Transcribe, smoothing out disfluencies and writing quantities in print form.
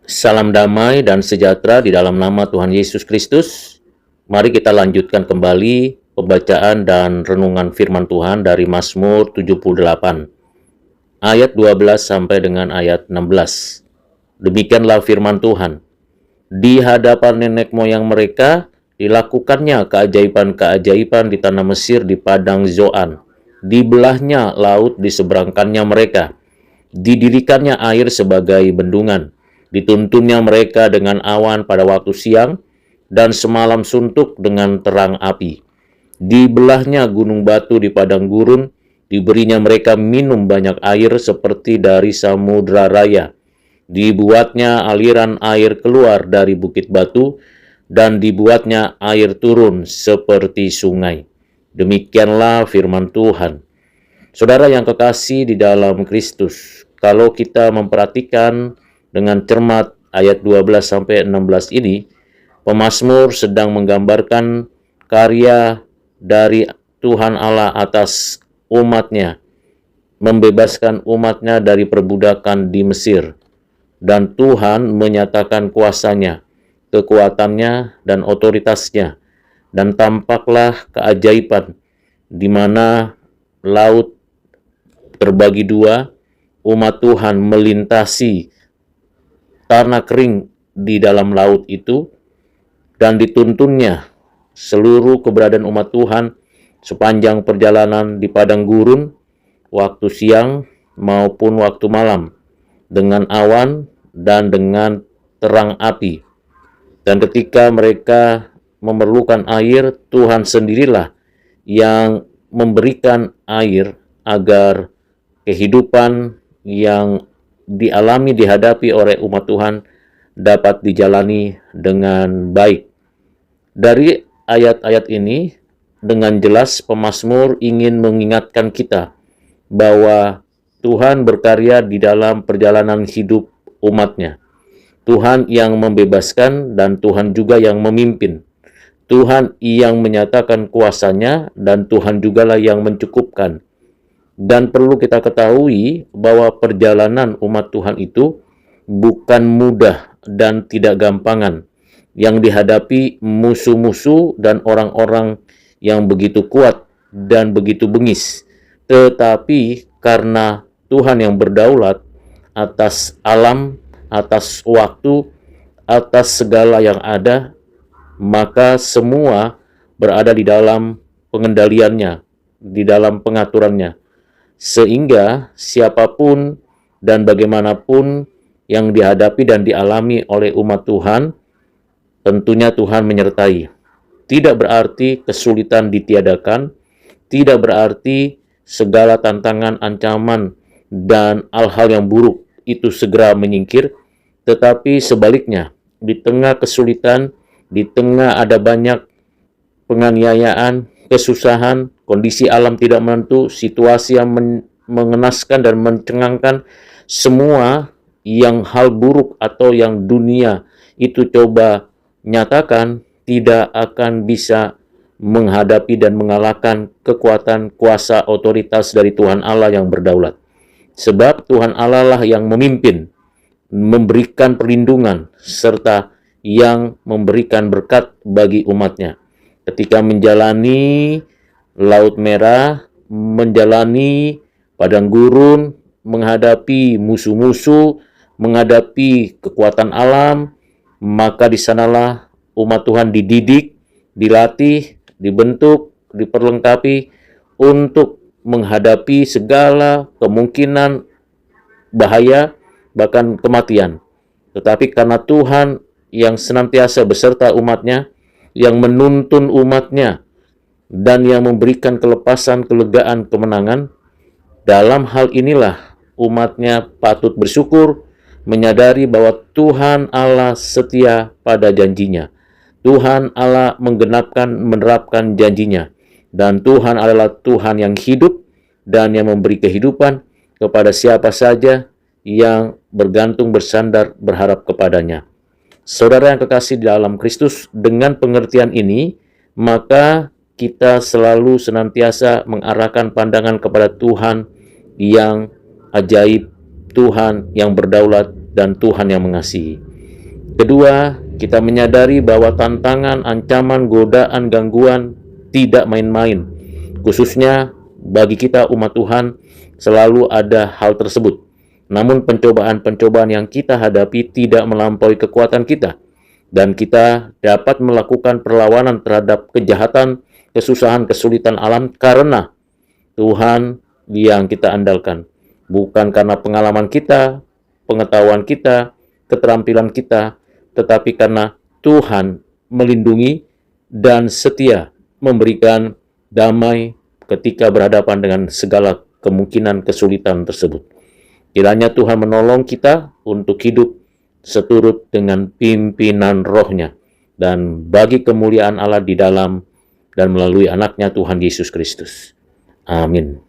Salam damai dan sejahtera di dalam nama Tuhan Yesus Kristus. Mari kita lanjutkan kembali pembacaan dan renungan firman Tuhan dari Mazmur 78, ayat 12 sampai dengan ayat 16. Demikianlah firman Tuhan. Di hadapan nenek moyang mereka, dilakukannya keajaiban-keajaiban di tanah Mesir di padang Zoan. Dibelahnya laut, diseberangkannya mereka. Didirikannya air sebagai bendungan. Dituntunnya mereka dengan awan pada waktu siang, dan semalam suntuk dengan terang api. Dibelahnya gunung batu di padang gurun, diberinya mereka minum banyak air seperti dari samudra raya. Dibuatnya aliran air keluar dari bukit batu, dan dibuatnya air turun seperti sungai. Demikianlah firman Tuhan. Saudara yang kekasih di dalam Kristus, kalau kita memperhatikan dengan cermat ayat 12 sampai 16 ini, pemazmur sedang menggambarkan karya dari Tuhan Allah atas umatnya, membebaskan umatnya dari perbudakan di Mesir. Dan Tuhan menyatakan kuasanya, kekuatannya, dan otoritasnya. Dan tampaklah keajaiban di mana laut terbagi dua, umat Tuhan melintasi tanah kering di dalam laut itu, dan dituntunnya seluruh keberadaan umat Tuhan sepanjang perjalanan di padang gurun, waktu siang maupun waktu malam, dengan awan dan dengan terang api. Dan ketika mereka memerlukan air, Tuhan sendirilah yang memberikan air agar kehidupan yang dihadapi oleh umat Tuhan dapat dijalani dengan baik. Dari ayat-ayat ini, dengan jelas pemazmur ingin mengingatkan kita bahwa Tuhan berkarya di dalam perjalanan hidup umatnya. Tuhan yang membebaskan dan Tuhan juga yang memimpin. Tuhan yang menyatakan kuasanya dan Tuhan jugalah yang mencukupkan. Dan perlu kita ketahui bahwa perjalanan umat Tuhan itu bukan mudah dan tidak gampangan, yang dihadapi musuh-musuh dan orang-orang yang begitu kuat dan begitu bengis. Tetapi karena Tuhan yang berdaulat atas alam, atas waktu, atas segala yang ada, maka semua berada di dalam pengendaliannya, di dalam pengaturannya. Sehingga siapapun dan bagaimanapun yang dihadapi dan dialami oleh umat Tuhan, tentunya Tuhan menyertai. Tidak berarti kesulitan ditiadakan, tidak berarti segala tantangan, ancaman, dan hal-hal yang buruk itu segera menyingkir, tetapi sebaliknya, di tengah kesulitan, di tengah ada banyak penganiayaan, kesusahan, kondisi alam tidak menentu, situasi yang mengenaskan dan mencengangkan, semua yang hal buruk atau yang dunia itu coba nyatakan, tidak akan bisa menghadapi dan mengalahkan kekuatan, kuasa, otoritas dari Tuhan Allah yang berdaulat. Sebab Tuhan Allah lah yang memimpin, memberikan perlindungan, serta yang memberikan berkat bagi umatnya. Ketika menjalani Laut Merah, menjalani padang gurun, menghadapi musuh-musuh, menghadapi kekuatan alam, maka di sanalah umat Tuhan dididik, dilatih, dibentuk, diperlengkapi untuk menghadapi segala kemungkinan bahaya, bahkan kematian. Tetapi karena Tuhan yang senantiasa beserta umatnya, yang menuntun umatnya, dan yang memberikan kelepasan, kelegaan, kemenangan, dalam hal inilah umatnya patut bersyukur, menyadari bahwa Tuhan Allah setia pada janjinya. Tuhan Allah menerapkan janjinya. Dan Tuhan adalah Tuhan yang hidup dan yang memberi kehidupan kepada siapa saja yang bergantung, bersandar, berharap kepadanya. Saudara yang kekasih di dalam Kristus, dengan pengertian ini, maka kita selalu senantiasa mengarahkan pandangan kepada Tuhan yang ajaib, Tuhan yang berdaulat, dan Tuhan yang mengasihi. Kedua, kita menyadari bahwa tantangan, ancaman, godaan, gangguan tidak main-main. Khususnya bagi kita umat Tuhan, selalu ada hal tersebut. Namun pencobaan-pencobaan yang kita hadapi tidak melampaui kekuatan kita, dan kita dapat melakukan perlawanan terhadap kejahatan, kesusahan, kesulitan alam karena Tuhan yang kita andalkan. Bukan karena pengalaman kita, pengetahuan kita, keterampilan kita, tetapi karena Tuhan melindungi dan setia memberikan damai ketika berhadapan dengan segala kemungkinan kesulitan tersebut. Kiranya Tuhan menolong kita untuk hidup seturut dengan pimpinan Roh-Nya dan bagi kemuliaan Allah di dalam dan melalui anaknya Tuhan Yesus Kristus. Amin.